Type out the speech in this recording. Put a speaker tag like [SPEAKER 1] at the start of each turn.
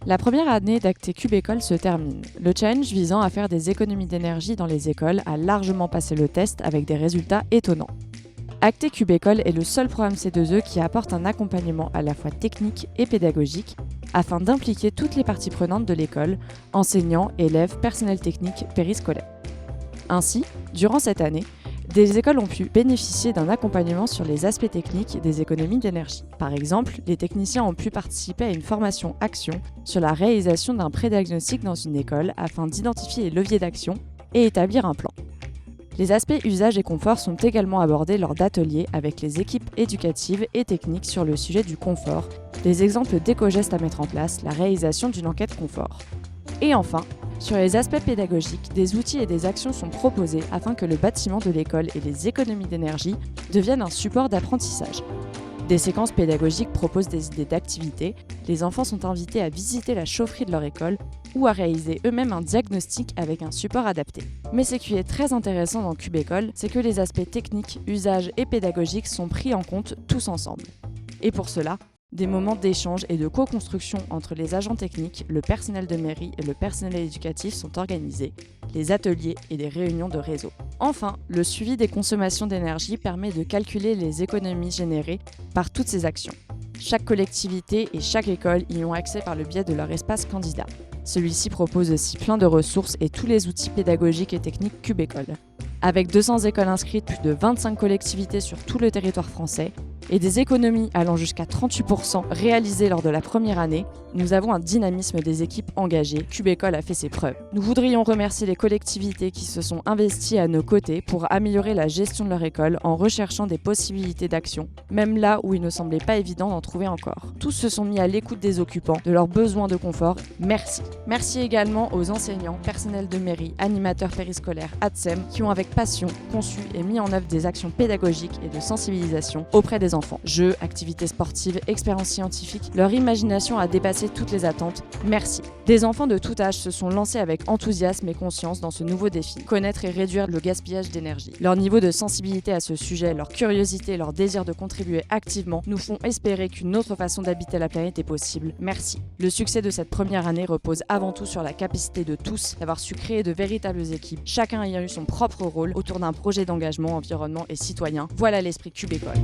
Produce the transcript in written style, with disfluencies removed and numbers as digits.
[SPEAKER 1] La première année d'Acte Cube École se termine. Le challenge visant à faire des économies d'énergie dans les écoles a largement passé le test avec des résultats étonnants. Acte Cube École est le seul programme C2E qui apporte un accompagnement à la fois technique et pédagogique afin d'impliquer toutes les parties prenantes de l'école, enseignants, élèves, personnel technique, périscolaire. Ainsi, durant cette année, des écoles ont pu bénéficier d'un accompagnement sur les aspects techniques des économies d'énergie. Par exemple, les techniciens ont pu participer à une formation action sur la réalisation d'un prédiagnostic dans une école afin d'identifier les leviers d'action et établir un plan. Les aspects usage et confort sont également abordés lors d'ateliers avec les équipes éducatives et techniques sur le sujet du confort, des exemples d'éco-gestes à mettre en place, la réalisation d'une enquête confort. Et enfin, sur les aspects pédagogiques, des outils et des actions sont proposés afin que le bâtiment de l'école et les économies d'énergie deviennent un support d'apprentissage. Des séquences pédagogiques proposent des idées d'activités, les enfants sont invités à visiter la chaufferie de leur école ou à réaliser eux-mêmes un diagnostic avec un support adapté. Mais ce qui est très intéressant dans Cube École, c'est que les aspects techniques, usages et pédagogiques sont pris en compte tous ensemble. Et pour cela, des moments d'échange et de co-construction entre les agents techniques, le personnel de mairie et le personnel éducatif sont organisés, les ateliers et des réunions de réseau. Enfin, le suivi des consommations d'énergie permet de calculer les économies générées par toutes ces actions. Chaque collectivité et chaque école y ont accès par le biais de leur espace candidat. Celui-ci propose aussi plein de ressources et tous les outils pédagogiques et techniques Cube École. Avec 200 écoles inscrites, plus de 25 collectivités sur tout le territoire français, et des économies allant jusqu'à 38% réalisées lors de la première année, nous avons un dynamisme des équipes engagées. Cube École a fait ses preuves. Nous voudrions remercier les collectivités qui se sont investies à nos côtés pour améliorer la gestion de leur école en recherchant des possibilités d'action, même là où il ne semblait pas évident d'en trouver encore. Tous se sont mis à l'écoute des occupants, de leurs besoins de confort. Merci. Merci également aux enseignants, personnels de mairie, animateurs périscolaires, ATSEM, qui ont avec passion conçu et mis en œuvre des actions pédagogiques et de sensibilisation auprès des enfants. Jeux, activités sportives, expériences scientifiques, leur imagination a dépassé toutes les attentes. Merci. Des enfants de tout âge se sont lancés avec enthousiasme et conscience dans ce nouveau défi, connaître et réduire le gaspillage d'énergie. Leur niveau de sensibilité à ce sujet, leur curiosité et leur désir de contribuer activement nous font espérer qu'une autre façon d'habiter la planète est possible. Merci. Le succès de cette première année repose avant tout sur la capacité de tous d'avoir su créer de véritables équipes, chacun ayant eu son propre rôle autour d'un projet d'engagement, environnement et citoyen. Voilà l'esprit Cube École.